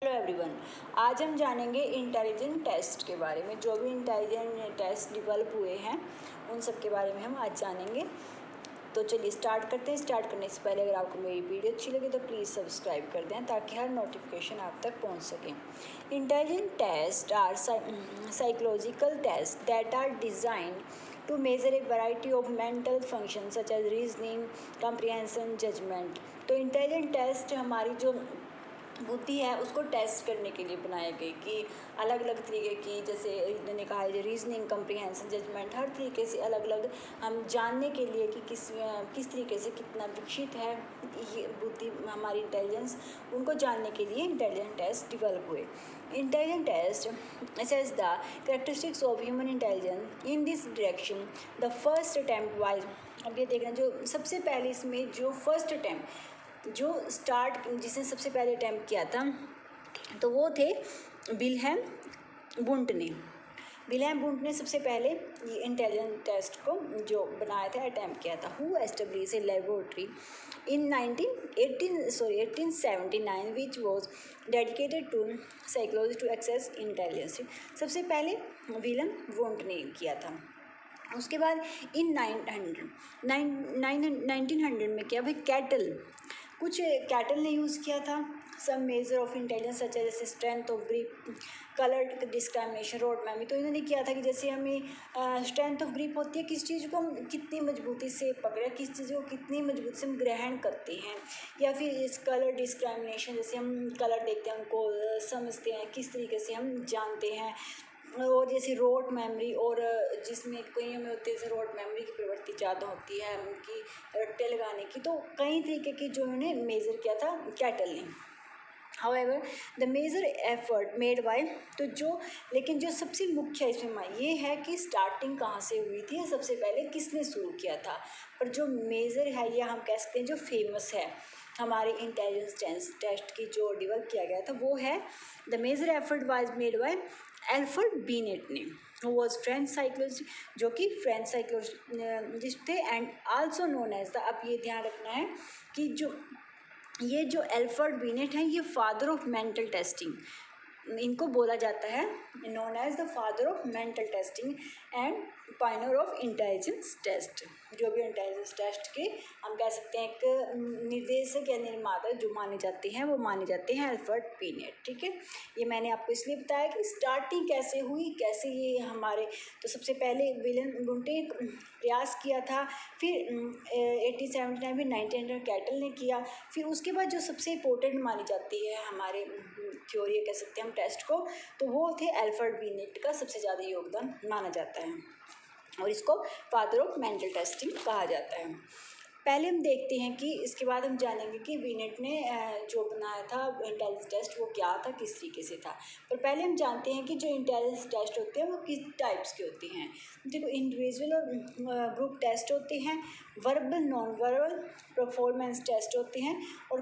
Hello everyone. आज हम जानेंगे इंटेलिजेंट टेस्ट के बारे में। जो भी इंटेलिजेंट टेस्ट डेवलप हुए हैं उन सब के बारे में हम आज जानेंगे। तो चलिए स्टार्ट करते हैं। स्टार्ट करने से पहले अगर आपको मेरी वीडियो अच्छी लगे तो प्लीज़ सब्सक्राइब कर दें ताकि हर नोटिफिकेशन आप तक पहुंच सके। Intelligent test are psychological test that are designed to measure a variety of mental functions such as reasoning, comprehension, judgment। तो इंटेलिजेंट टेस्ट हमारी जो बुद्धि है उसको टेस्ट करने के लिए बनाए गए कि अलग अलग तरीके की, जैसे मैंने कहा है रीजनिंग, कम्प्रीहेंशन, जजमेंट, हर तरीके से अलग अलग हम जानने के लिए कि किस तरीके से कितना विकसित है ये बुद्धि, हमारी इंटेलिजेंस, उनको जानने के लिए इंटेलिजेंट टेस्ट डेवलप हुए। Intelligent test assess the characteristics of human intelligence in this direction। The first attempt wise, अब ये देखना जो सबसे पहले इसमें जो फर्स्ट अटैम्प्ट जो स्टार्ट जिसने सबसे पहले अटैम्प्ट किया था तो वो थे विल्हेम वुंट ने। विल्हेम वुंट ने सबसे पहले ये इंटेलिजेंट टेस्ट को जो बनाया था, अटैम्प्ट किया था। Who establish a laboratory in 1879 which was dedicated to psychology to access intelligence। सबसे पहले विलियम वुंट ने किया था। उसके बाद इन 1900 में क्या भाई कुछ कैटल ने यूज़ किया था। सम मेजर ऑफ इंटेलिजेंस सच जैसे strength of grip, colour discrimination, road memory. तो इन्होंने किया था कि जैसे हमें स्ट्रेंथ ऑफ ग्रिप होती है, किस चीज़ को हम कितनी मजबूती से पकड़े, किस चीज़ को कितनी मजबूती से हम ग्रहण करते हैं, या फिर इस कलर डिस्क्रिमिनेशन, जैसे हम कलर देखते हैं उनको समझते हैं, किस तरीके से हम जानते हैं। और जैसे रोड मेमोरी, और जिसमें कई में होती है जैसे रोड मेमोरी की प्रवृत्ति ज़्यादा होती है उनकी रट्टे लगाने की। तो कई तरीके की जो उन्होंने मेज़र किया था कैटल ने। However, the major effort made by, तो जो लेकिन जो सबसे मुख्य इसमें ये है कि स्टार्टिंग कहाँ से हुई थी, सबसे पहले किसने शुरू किया था। पर जो मेजर है या हम कह सकते हैं जो फेमस है हमारे इंटेलिजेंस टेस्ट की जो डेवलप किया गया था वो है the major effort was made by Alfred Binet ने, हु वाज फ्रेंच साइकोलॉजी, जो कि फ्रेंच साइकोलॉजिस्ट थे, and also known as the, अब ये ध्यान रखना है कि जो एल्फ्रेड बिनेट हैं ये फादर ऑफ मेंटल टेस्टिंग, इनको बोला जाता है known as the father of mental testing and pioneer of intelligence test. जो भी इंटेलिजेंस टेस्ट के हम कह सकते हैं एक निर्देशक या निर्माता जो माने जाते हैं वो माने जाते हैं एल्फ्रेड बिनेट। ठीक है, ये मैंने आपको इसलिए बताया कि स्टार्टिंग कैसे हुई, कैसे ये हमारे, तो सबसे पहले विलियम वुंट ने प्रयास किया था, फिर 1879 में 1900 कैटल ने किया, फिर उसके बाद जो सबसे इम्पोर्टेंट मानी जाती है हमारे थ्योरी कह सकते हैं हम टेस्ट को, तो वो थे एल्फ्रेड बिनेट का सबसे ज़्यादा योगदान माना जाता है और इसको फादर ऑफ मेंटल टेस्टिंग कहा जाता है। पहले हम देखते हैं कि इसके बाद हम जानेंगे कि बिनेट ने जो बनाया था इंटेलिजेंस टेस्ट वो क्या था, किस तरीके से था। पर पहले हम जानते हैं कि जो इंटेलिजेंस टेस्ट होते हैं वो किस टाइप्स के होते हैं। देखो, इंडिविजुअल और ग्रुप टेस्ट होते हैं, verbal non verbal performance test होते हैं, और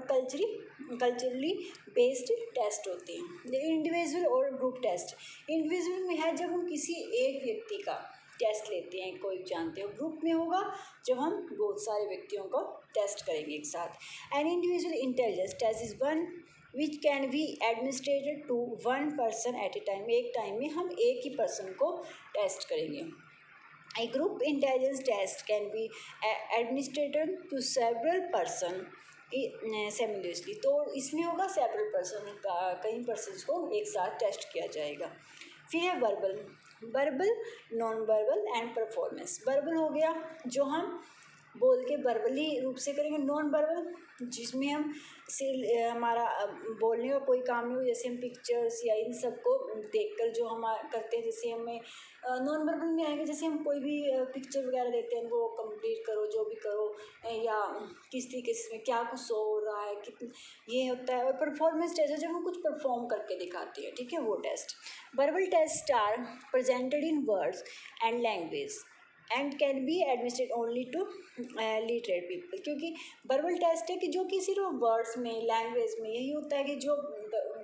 कल्चरली बेस्ड टेस्ट होते हैं। इंडिविजुअल और ग्रुप टेस्ट, इंडिविजुअल में है जब हम किसी एक व्यक्ति का टेस्ट लेते हैं, कोई जानते हो, ग्रुप में होगा जब हम बहुत सारे व्यक्तियों को टेस्ट करेंगे एक साथ। An individual intelligence test is one which can be administered to one person at a time, एक टाइम में हम एक ही पर्सन को टेस्ट करेंगे। A group intelligence test can be administered to several person simultaneously, तो इसमें होगा सेवरल पर्सन का, कई पर्सन को एक साथ टेस्ट किया जाएगा। फिर है verbal, non verbal and performance. Verbal हो गया जो हम बोल के वर्बली रूप से करेंगे, नॉन वर्बल जिसमें हम से हमारा बोलने का कोई काम नहीं हो, जैसे हम पिक्चर्स या इन सब को देखकर जो हम करते हैं, जैसे हमें नॉन वर्बल में आएंगे, जैसे हम कोई भी पिक्चर वगैरह देखते हैं वो कंप्लीट करो, जो भी करो, या किस तरीके से क्या कुछ शो हो रहा है, कितनी, ये होता है। और परफॉर्मेंस टेस्ट है जब हम कुछ परफॉर्म करके दिखाते हैं, ठीक है, वो test. Verbal test are presented in words and language and can be administered only to literate people, क्योंकि वर्बल टेस्ट है कि जो कि सिर्फ वर्ड्स में, लैंग्वेज में यही होता है कि जो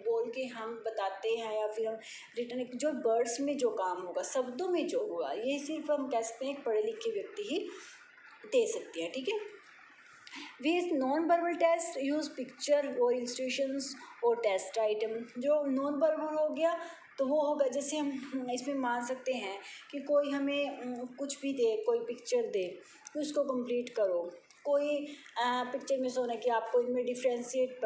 बोल के हम बताते हैं या फिर हम रिटर्न, जो वर्ड्स में जो काम होगा, शब्दों में जो होगा, ये सिर्फ हम कह सकते हैं एक पढ़े लिखे व्यक्ति ही दे सकते हैं। ठीक है, with non verbal test use picture और इलस्ट्रेशंस और टेस्ट आइटम। जो नॉन वर्बल हो गया तो वो होगा, जैसे हम इसमें मान सकते हैं कि कोई हमें कुछ भी दे, कोई पिक्चर दे तो उसको कंप्लीट करो, कोई पिक्चर में सोना कि आपको इनमें डिफ्रेंशिएट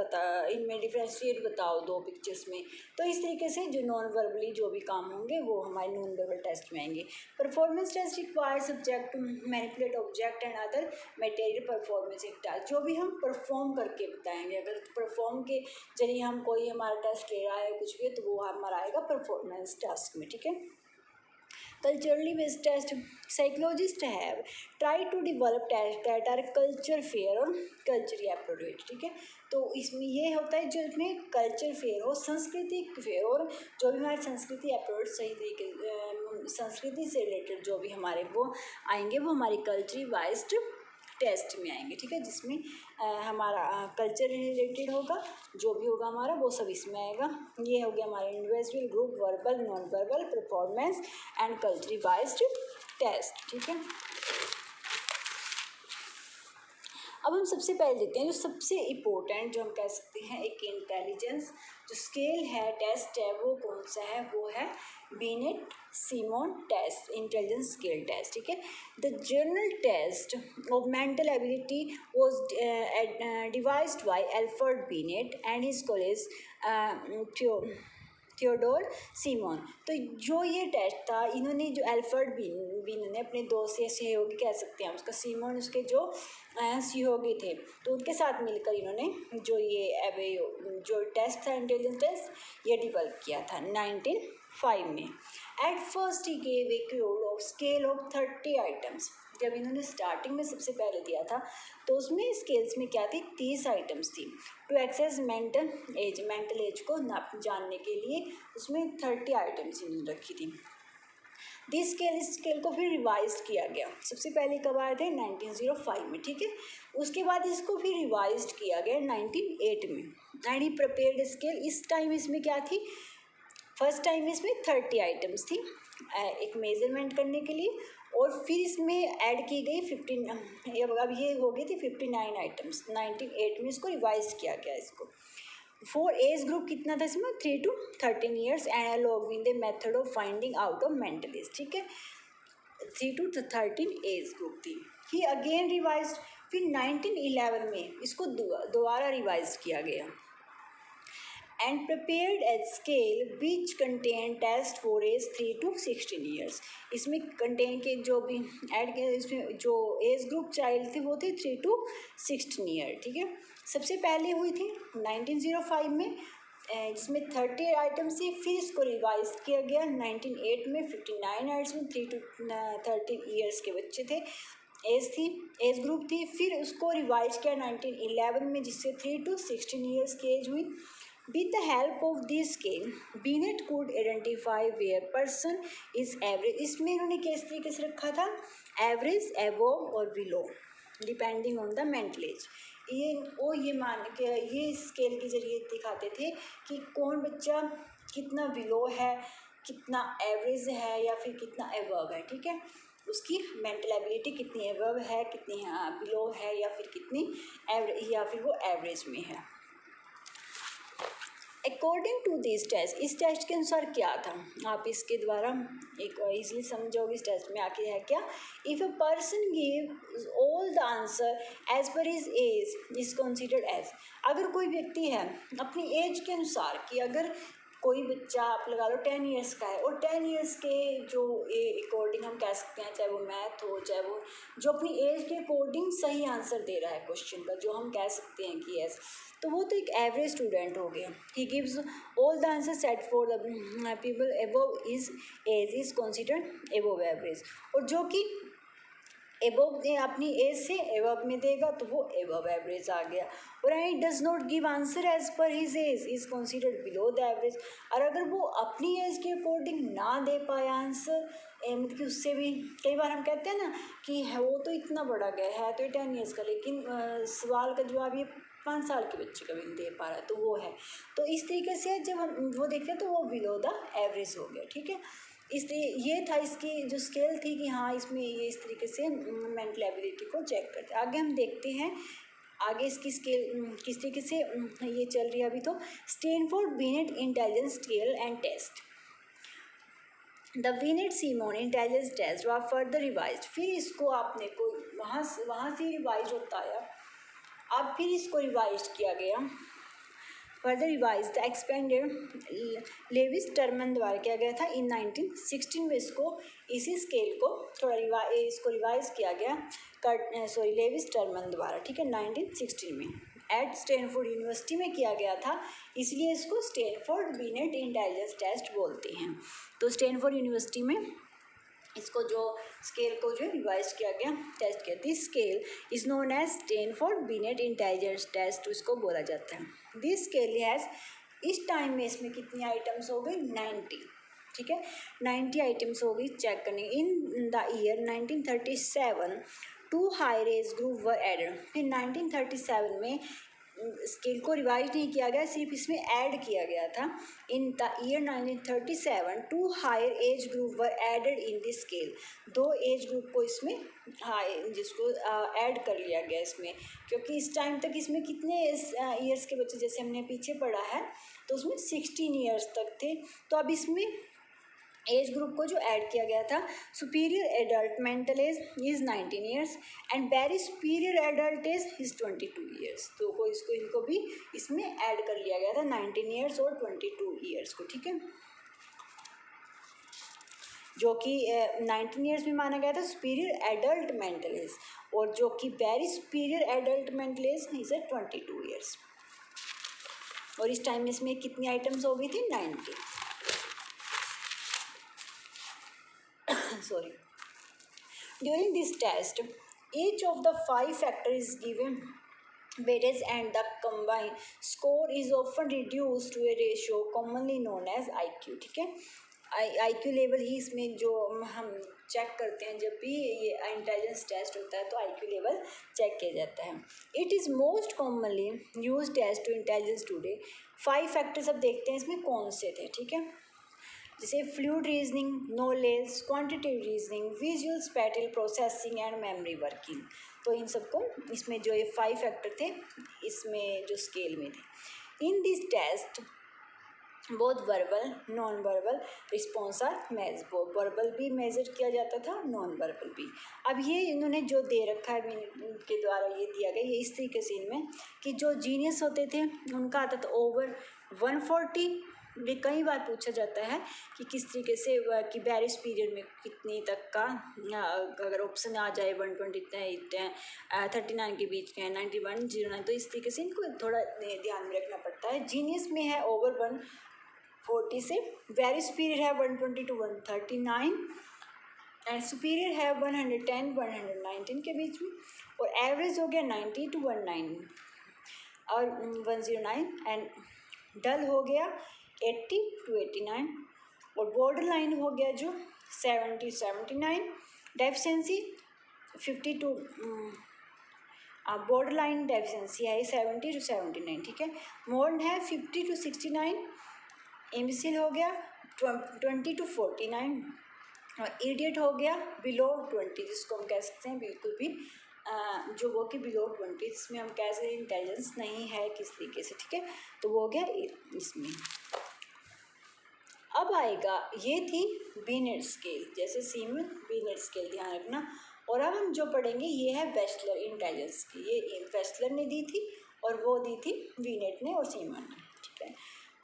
बताओ दो पिक्चर्स में। तो इस तरीके से जो नॉन वर्बली जो भी काम होंगे वो हमारे नॉन वर्बल टेस्ट में आएंगे। Performance test require subject to manipulate object and other material performance एक टास्क, जो भी हम परफॉर्म करके बताएंगे। अगर परफॉर्म के जरिए हम कोई हमारा टेस्ट ले रहा है कुछ भी, तो वो हमारा आएगा परफॉर्मेंस टास्क में, ठीक है। Culturally based test, psychologists have tried to develop tests that are culture fair और culturally appropriate, ठीक है। तो इसमें ये होता है जो इसमें कल्चर फेयर हो, संस्कृति फेयर, और जो भी हमारी संस्कृति अप्रोच सही तरीके संस्कृति से रिलेटेड जो भी हमारे वो आएंगे वो हमारी कल्चरी वाइज्ड टेस्ट में आएंगे, ठीक है। जिसमें हमारा कल्चर रिलेटेड होगा, जो भी होगा हमारा वो सब इसमें आएगा। ये हो गया हमारा individual, group, verbal, non verbal, performance and culture biased test, ठीक है। अब हम सबसे पहले देखते हैं जो सबसे इम्पोर्टेंट जो हम कह सकते हैं एक इंटेलिजेंस जो स्केल है, टेस्ट है, वो कौन सा है, वो है Binet Simon test, intelligence scale test, ठीक है। The journal test of mental ability was devised by Alfred Binet and his college Theodore Simon. तो जो ये टेस्ट था, इन्होंने जो अल्फ्रेड बिन ने अपने दोस्त या सहयोगी कह सकते हैं उसका, सिमोन उसके जो सहयोगी थे, तो उनके साथ मिलकर इन्होंने जो टेस्ट था इंटेलिजेंस टेस्ट ये डेवलप किया था 1905 में। At first he gave a cued of scale of 30 items. जब इन्होंने स्टार्टिंग में सबसे पहले दिया था तो उसमें स्केल्स में क्या थी, 30 आइटम्स थी। टू एक्सेस मेंटल एज को नाप जानने के लिए उसमें 30 आइटम्स इन्होंने रखी थी। इस स्केल को फिर रिवाइज किया गया, सबसे पहले कब आए थे 1905 में, ठीक है। उसके बाद इसको फिर रिवाइज किया गया 1908 में। एंड ही प्रिपेयर्ड स्केल, इस टाइम इसमें क्या थी, फर्स्ट टाइम इसमें 30 आइटम्स थी एक मेजरमेंट करने के लिए, और फिर इसमें ऐड की गई 15, अब ये हो गई थी 59 आइटम्स। 1908 में इसको रिवाइज किया गया इसको। फॉर एज ग्रुप कितना था इसमें, 3 to 13 years and along with the method of finding out of mental as, ठीक है। 3 to 13 एज ग्रुप थी। ही अगेन रिवाइज, फिर 1911 में इसको दोबारा रिवाइज किया गया and prepared at scale which contain test for age 3 to 16 years। इसमें कंटेन के जो भी ऐड किया, इसमें जो एज ग्रुप चाइल्ड थे वो थे 3 to 16 ईयर, ठीक है। सबसे पहले हुई थी 1905 में जिसमें 30 आइटम्स थी, फिर इसको रिवाइज किया गया 1908 में 59 आइटम्स में 3 to 13 ईयर्स के बच्चे थे, एज ग्रुप थी। फिर उसको रिवाइज किया 1911 में जिससे 3 to 16 ईयर्स की एज हुई। With the help of this scale, Binet could identify where person is average। इसमें इन्होंने किस तरीके से रखा था, एवरेज, एबोव और below, depending on the mental as. ये मान के ये स्केल के जरिए दिखाते थे कि कौन बच्चा कितना बिलो है, कितना एवरेज है या फिर कितना एबव है, ठीक है। उसकी मेंटल एबिलिटी कितनी एबव है, कितनी बिलो है, या फिर कितनी एवरेज, या फिर वो एवरेज में है। अकॉर्डिंग टू दिस टेस्ट, इस टेस्ट के अनुसार क्या था, आप इसके द्वारा एक ईजिली समझोगे इस टेस्ट में आके है क्या। If a person give all the answer as per his age is considered as, अगर कोई व्यक्ति है अपनी एज के अनुसार कि अगर कोई बच्चा आप लगा लो 10 ईयर्स का है और 10 ईयर्स के जो अकॉर्डिंग हम कह सकते हैं, चाहे वो मैथ हो चाहे वो जो अपनी एज के अकॉर्डिंग सही आंसर दे रहा है क्वेश्चन का, जो हम कह सकते हैं कि यस, तो वो तो एक एवरेज स्टूडेंट हो गया। He gives all the answer set for the people above is age is considered above average, और जो कि एबव अपनी एज से एबव में देगा तो वो एबव एवरेज आ गया। और and does not give answer as per his age is considered below the average, और अगर वो अपनी एज के अकॉर्डिंग ना दे पाया आंसर, मतलब कि उससे भी कई बार हम कहते हैं ना कि है वो तो इतना बड़ा गया है तो 10 ईयर्स का, लेकिन सवाल का जवाब ये 5 साल के बच्चे का भी नहीं दे पा रहा है, तो वो है। तो इस तरीके से जब हम वो देखते हैं तो वो बिलो द एवरेज हो गया, ठीक है। इसलिए ये था इसकी जो स्केल थी कि हाँ इसमें ये इस तरीके से मेंटल एबिलिटी को चेक करते। आगे हम देखते हैं आगे इसकी स्केल किस तरीके से ये चल रही है अभी। तो Stanford Binet intelligence scale and test, the Binet Simon intelligence test was further revise. फिर इसको आपने को वहाँ से रिवाइज होता है, अब फिर इसको रिवाइज किया गया, further revise the expanded Lewis Terman द्वारा किया गया था इन 1916 में। इसको इसी स्केल को थोड़ा इसको रिवाइज किया गया लेविस टर्मन द्वारा, ठीक है, 1916 में एट स्टैनफोर्ड यूनिवर्सिटी में किया गया था, इसलिए इसको स्टैनफोर्ड बिनेट इंटेलिजेंस टेस्ट बोलते हैं। तो स्टैनफोर्ड यूनिवर्सिटी में इसको जो स्केल को जो रिवाइज किया गया, टेस्ट किया। This scale is known as Stanford Binet intelligence test, इसको बोला जाता है। दिस स्केल हैज़, इस टाइम में इसमें कितनी आइटम्स हो गई, 90, ठीक है, 90 आइटम्स हो गई चेक करने। In the year 1937 2 higher age group were added. फिर 1937 में स्केल को रिवाइज नहीं किया गया, सिर्फ इसमें ऐड किया गया था। In the year 1937 2 higher age group were added in this scale. 2 age group को इसमें जिसको ऐड कर लिया गया इसमें, क्योंकि इस टाइम तक इसमें कितने ईयर्स के बच्चे, जैसे हमने पीछे पढ़ा है तो उसमें 16 ईयर्स तक थे, तो अब इसमें एज ग्रुप को जो ऐड किया गया था, superior adult mental as is 19 years and very superior adult age is 22 years. तो को इसको इनको भी इसमें ऐड कर लिया गया था, 19 ईयर्स और 22 ईयर्स को, ठीक है, जो कि 19 ईयर्स में माना गया था सुपीरियर एडल्ट मेंटल एज, और जो कि very superior adult mental as is 22 years. और इस टाइम में इसमें कितनी आइटम्स हो गई थी, 90। Sorry. During this test, each of the 5 factors is given weightage and the combined score is often reduced to a ratio commonly known as IQ, ठीक है, IQ लेवल ही इसमें जो हम चेक करते हैं, जब भी ये इंटेलिजेंस टेस्ट होता है तो IQ लेवल चेक किया जाता है। It is most commonly use test to intelligence today. 5 factors अब देखते हैं इसमें कौन से थे, ठीक है, जैसे fluid reasoning, knowledge, quantitative reasoning, visual spatial processing and memory working. तो इन सबको इसमें जो ये 5 फैक्टर थे इसमें जो स्केल में थे। In this test both verbal non verbal response are measured, वर्बल भी मेजर किया जाता था, नॉन वर्बल भी। अब ये इन्होंने जो दे रखा है इनके द्वारा ये दिया गया, ये इस तरीके से इनमें कि जो जीनियस होते थे उनका आता था ओवर 140। ये कई बार पूछा जाता है कि किस तरीके से कि बैरिस पीरियड में कितनी तक का, अगर ऑप्शन आ जाए 120 है 39 के बीच के हैं, 91, 09, तो इस तरीके से इनको थोड़ा ध्यान में रखना पड़ता है। जीनियस में है ओवर 140 से, बैरिस पीरियड है 120 to 139 एंड सुपीरियर है 110 119 के बीच में, और एवरेज हो गया 90 to 19 और 109 एंड डल हो गया 80 to 89 और बॉर्डर लाइन हो गया जो 70 79, deficiency 50 to border line deficiency है 70 to 79, ठीक है, मोल्ड है 50 to 69, इम्बिसिल हो गया 20 to 49 और इडियट हो गया बिलो 20, जिसको हम कह सकते हैं बिल्कुल भी जो वो कि बिलो 20, इसमें हम कह सकते हैं इंटेलिजेंस नहीं है किस तरीके से, ठीक है, तो वो हो गया इसमें। अब आएगा, ये थी बिनेट स्केल, जैसे सीमन बिनेट स्केल, ध्यान रखना। और अब हम जो पढ़ेंगे ये है वेस्लर इंटेलिजेंस की, ये वेस्लर ने दी थी और वो दी थी बिनेट ने और सीमन ने, ठीक है।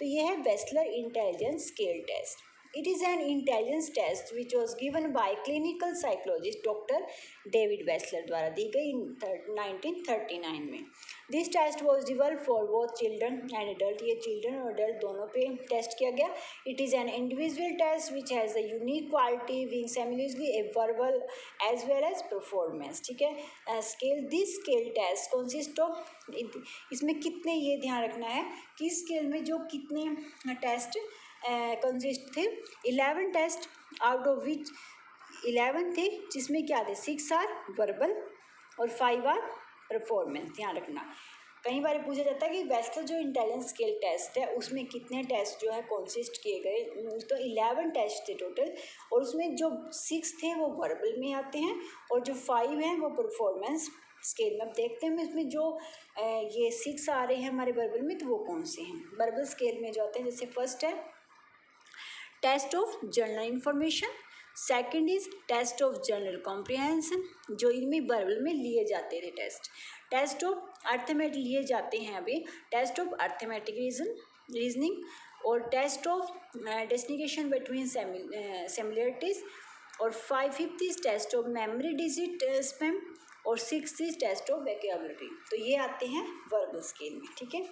तो ये है Wechsler intelligence scale test. It is an intelligence test which was given by clinical psychologist doctor David Wechsler द्वारा दी गई 1939 में। This test was develop for both children and adult, ये चिल्ड्रन और एडल्ट दोनों पे टेस्ट किया गया। It is an individual test which has the unique quality being similarly a verbal as well as performance, ठीक है। Scale, this scale test consist of, इसमें कितने, ये ध्यान रखना है कि स्केल में जो कितने टेस्ट कंसिस्ट थे, 11 टेस्ट, आउट ऑफ विच 11 थे जिसमें क्या थे, 6 आर वर्बल और 5 आर परफॉर्मेंस। ध्यान रखना, कई बार पूछा जाता है कि वेस्लर जो इंटेलिजेंस स्केल टेस्ट है उसमें कितने टेस्ट जो है कंसिस्ट किए गए, तो 11 टेस्ट थे टोटल, और उसमें जो 6 थे वो वर्बल में आते हैं और जो 5 हैं वो परफॉर्मेंस स्केल में। अब देखते हैं इसमें जो ये 6 आ रहे हैं हमारे वर्बल में, तो वो कौन से हैं। वर्बल स्केल में जो आते हैं, जैसे फर्स्ट है test of general information, second is test of general comprehension, जो इनमें वर्बल में लिए जाते थे टेस्ट। टेस्ट ऑफ अर्थमेटिक लिए जाते हैं अभी, टेस्ट ऑफ अर्थमेटिक रीजनिंग, और test of distinction between similarities, और fifth is test of memory digit span, और sixth is test of vocabulary. तो ये आते हैं वर्बल स्केल में, ठीक है।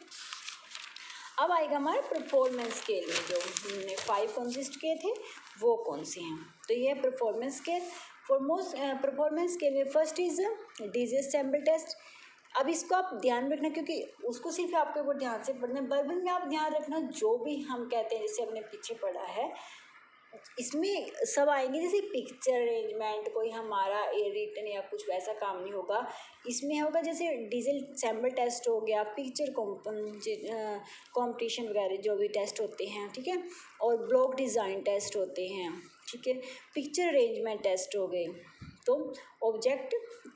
अब आएगा हमारे परफॉर्मेंस स्केल में, जो हमने 5 कंसिस्ट किए थे वो कौन से हैं। तो ये performance scale. Foremost performance scale में first is digit symbol test. अब इसको आप ध्यान रखना, क्योंकि उसको सिर्फ आपके ऊपर ध्यान से पढ़ना है। वर्बल में आप ध्यान रखना जो भी हम कहते हैं, जैसे हमने पीछे पढ़ा है, इसमें सब आएंगे। जैसे पिक्चर अरेंजमेंट, कोई हमारा रिटन या कुछ वैसा काम नहीं होगा। इसमें होगा जैसे डिजिटल सैम्पल टेस्ट हो गया, पिक्चर कंपटीशन वगैरह जो भी टेस्ट होते हैं, ठीक है, और ब्लॉक डिज़ाइन टेस्ट होते हैं, ठीक है, पिक्चर अरेंजमेंट टेस्ट हो गए, तो ऑब्जेक्ट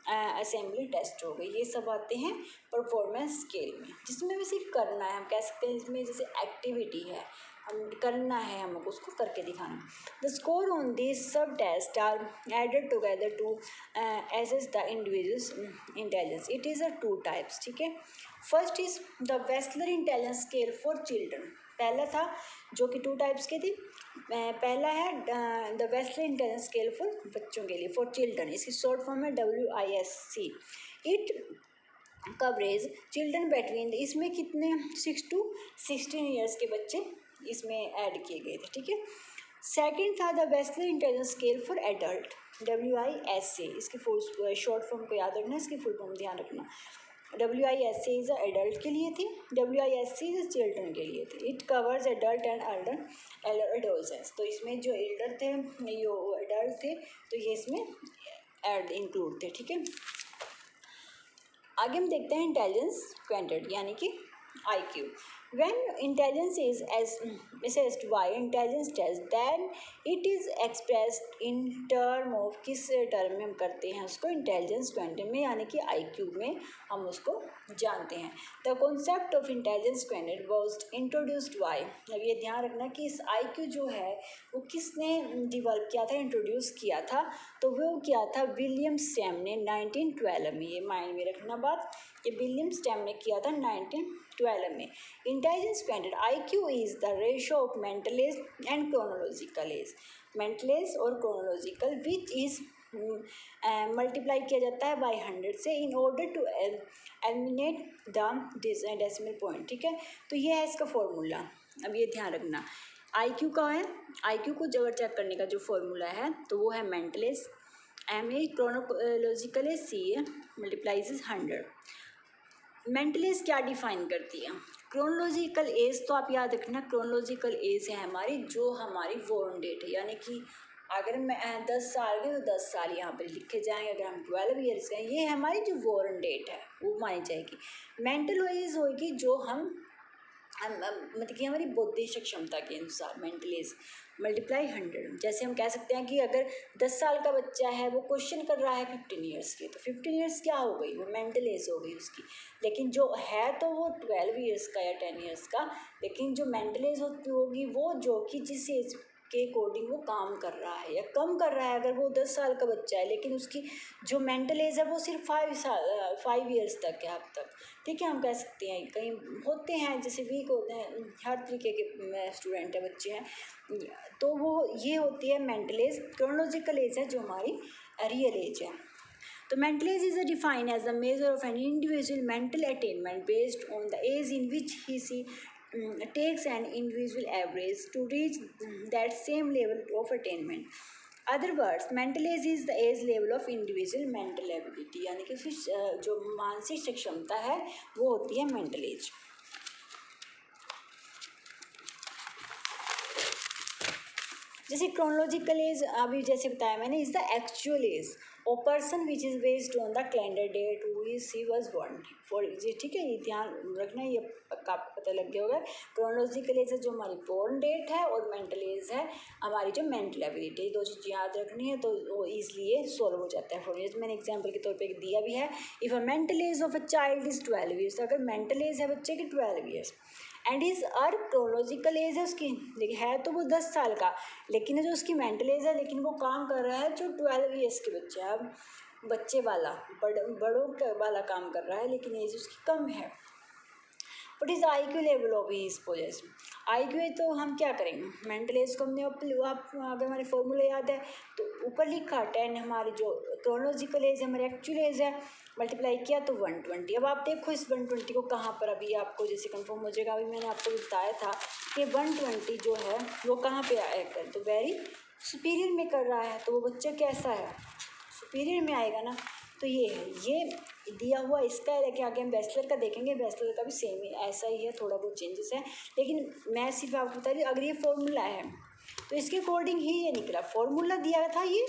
असेंबली टेस्ट हो गए। ये सब आते हैं परफॉर्मेंस स्केल में, जिसमें भी सिर्फ करना है, हम कह सकते हैं इसमें जैसे एक्टिविटी है, हम करना है, हमको उसको करके दिखाना। The score on this sub test are added together to assess the individual's intelligence. It is a 2 types, ठीक है। First is the Wechsler intelligence scale for children. पहला था जो कि 2 टाइप्स के थे। पहला है the Wechsler intelligence scale for बच्चों के लिए, फॉर चिल्ड्रन। इसकी शॉर्ट फॉर्म है WISC। It coverage children between, इसमें कितने 6 to 16 ईयर्स के बच्चे इसमें ऐड किए गए थे, ठीक है। सेकंड था the Wechsler intelligence scale for adult, WISA। इसकी फुल शॉर्ट फॉर्म को याद रखना, इसकी फुल फॉर्म ध्यान रखना। WISA इज एडल्ट के लिए थी, WISC इज चिल्ड्रन के लिए थे। It covers adult and adolescence. तो इसमें जो एल्डर थे, जो एडल्ट थे, तो ये इसमें एड इंक्लूड थे, ठीक है। आगे हम देखते हैं इंटेलिजेंस क्वांटिटी, यानी कि IQ। When intelligence is assessed by intelligence test, then it is expressed in term of, किस टर्म में हम करते हैं उसको, इंटेलिजेंस क्वांटिटी में, यानी कि IQ में हम उसको जानते हैं। The concept of intelligence quantity was introduced by, अब ये ध्यान रखना कि इस IQ जो है वो किसने डिवेल्प किया था, इंट्रोड्यूस किया था, तो वो किया था विलियम स्टेम ने 1912 में। ये माइंड में रखना बात, ये विलियम स्टेम ने किया था 1912 में। Intelligence quantity IQ is the ratio of mental age and chronological age. Mental age और क्रोनोलॉजिकल विच इज मल्टीप्लाई किया जाता है बाय 100 से, in order to eliminate the decimal point, ठीक है। तो ये है इसका फॉर्मूला, अब ये ध्यान रखना। IQ का है, IQ को जब चेक करने का जो फॉर्मूला है, तो वो है mental as, MA chronological age, CA multiplies 100। Mental as क्या डिफाइन करती है, क्रोनोलॉजिकल एज, तो आप याद रखना क्रोनोलॉजिकल एज है हमारी जो हमारी बोर्न डेट है, यानी कि अगर मैं 10 साल की, तो 10 साल यहाँ पर लिखे जाएंगे। अगर हम 12 ईयर्स के हैं, ये हमारी जो बोर्न डेट है वो मानी जाएगी। मेंटल एज होगी जो हम मतलब कि हमारी बौद्धिक क्षमता के अनुसार मेंटल एज मल्टीप्लाई 100। जैसे हम कह सकते हैं कि अगर 10 साल का बच्चा है, वो क्वेश्चन कर रहा है 15 ईयर्स के, तो 15 ईयर्स क्या हो गई, वो मेंटल एज हो गई उसकी। लेकिन जो है तो वो 12 ईयर्स का या 10 ईयर्स का, लेकिन जो मेंटल एज होगी वो जो कि जिस एज के अकॉर्डिंग वो काम कर रहा है या कम कर रहा है। अगर वो 10 साल का बच्चा है, लेकिन उसकी जो मेंटल एज है वो सिर्फ 5 ईयर्स तक है, अब तक, ठीक है। हम कह सकते हैं कहीं होते हैं जैसे वीक होते हैं, हर तरीके के स्टूडेंट है, बच्चे हैं, तो वो ये होती है मेंटल एज। क्रोनोलॉजिकल एज है जो हमारी रियल एज है। तो mental age is defined as the measure of an individual mental attainment based on the age in which he see takes an individual average to reach that same level of attainment. Other words, mental age is the age level of individual mental ability, यानी कि फिर जो मानसिक क्षमता है वो होती है मेंटल एज। जैसे क्रोनोलॉजिकल एज अभी जैसे बताया मैंने, is the actual age of person which is based on the calendar date he was born for ये, ठीक है, ये ध्यान रखना, ये पक्का आपको पता लग गया होगा। क्रोनोलॉजिकल एज है जो हमारी बोर्न डेट है, और मेंटल एज है हमारी जो मेंटल एबिलिटी। ये दो चीज़ याद रखनी है तो वो ईजिली ये सॉल्व हो जाता है। फॉर एज मैंने एग्जाम्पल के तौर पर दिया भी है, if a mental age of a child is 12 years, अगर मेंटल एज है बच्चे की 12 years and is our chronological age है उसकी, लेकिन है तो वो 10 साल का, लेकिन जो उसकी मेंटल एज है लेकिन वो काम कर रहा है जो 12 ईयर्स के बच्चे हैं। अब बच्चे वाला बड़ों वाला काम कर रहा है लेकिन एज उसकी कम है। What is I Q level of his possess, I Q है तो हम क्या करेंगे, मेंटल एज को हमने आप अगर हमारे फॉर्मूला याद है तो ऊपर लिखा 10 हमारी जो क्रोनोलॉजिकल एज है, हमारी एक्चुअल एज है, मल्टीप्लाई किया तो 120। अब आप देखो इस 120 को कहाँ पर, अभी आपको जैसे कंफर्म हो जाएगा, अभी मैंने आपको बताया था कि 120 जो है वो कहाँ पे आया कर, तो वेरी सुपीरियर में कर रहा है, तो वो बच्चा कैसा है, सुपीरियर में आएगा ना। तो ये है, ये दिया हुआ इसका है, लेकिन आगे हम बैचलर का देखेंगे, बैचलर का भी सेम ही ऐसा ही है, थोड़ा बहुत चेंजेस है, लेकिन मैं सिर्फ आपको बता रही हूँ अगर ये फॉर्मूला है तो इसके अकॉर्डिंग ही ये निकला। फॉर्मूला दिया था, ये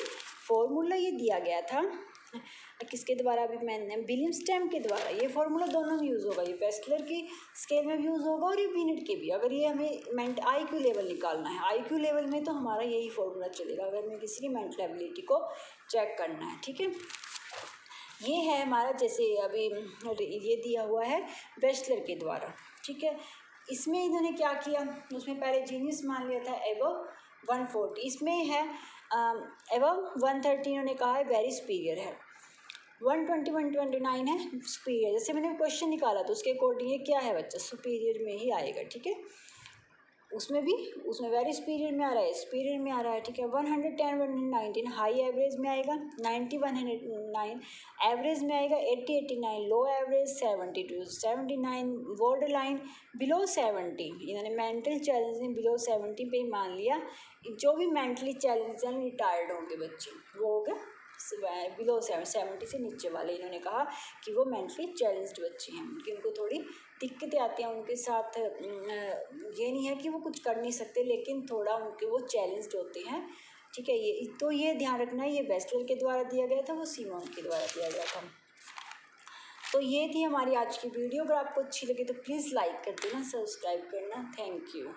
फॉर्मूला ये दिया गया था किसके द्वारा, अभी मैंने विलियम स्टैम्प के द्वारा, ये फॉर्मूला दोनों में यूज़ होगा, ये बैचलर की स्केल में भी यूज़ होगा और ये बिनेट के भी। अगर ये हमें आई क्यू लेवल निकालना है, आई क्यू लेवल में तो हमारा यही फॉर्मूला चलेगा अगर हमें किसी की मेंटल एबिलिटी को चेक करना है, ठीक है। ये है हमारा, जैसे अभी ये दिया हुआ है बैचलर के द्वारा, ठीक है। इसमें इन्होंने क्या किया, उसमें पहले जीनियस मान लिया था एबव 140, इसमें है एबव 130 इन्होंने कहा है वेरी सुपीरियर है, 120 129 है सुपीरियर। जैसे मैंने क्वेश्चन निकाला तो उसके अकॉर्डिंग ये क्या है बच्चा, सुपीरियर में ही आएगा, ठीक है। उसमें वेरी सुपीरियर में आ रहा है, सुपीरियर में आ रहा है, ठीक है। 110 119 हाई एवरेज में आएगा, 90 109 एवरेज में आएगा, 80 89 लो एवरेज, 72 79 बॉर्डर लाइन, बिलो 70। इन्होंने मेंटल चैलेंज में बिलो 70 पे ही मान लिया, जो भी मेंटली चैलेंज हैं रिटायर्ड होंगे बच्चे वो हो गया बिलो 70 से नीचे वाले। इन्होंने कहा कि वो मेंटली चैलेंज्ड बच्चे हैं, कि उनको थोड़ी दिक्कतें आती हैं, उनके साथ ये नहीं है कि वो कुछ कर नहीं सकते, लेकिन थोड़ा उनके वो चैलेंज्ड होते हैं, ठीक है। ये तो ये ध्यान रखना है, ये वेस्टलर के द्वारा दिया गया था, वो सीमोन के द्वारा दिया गया था। तो ये थी हमारी आज की वीडियो, अगर आपको अच्छी लगे तो प्लीज़ लाइक कर देना, सब्सक्राइब करना, थैंक यू।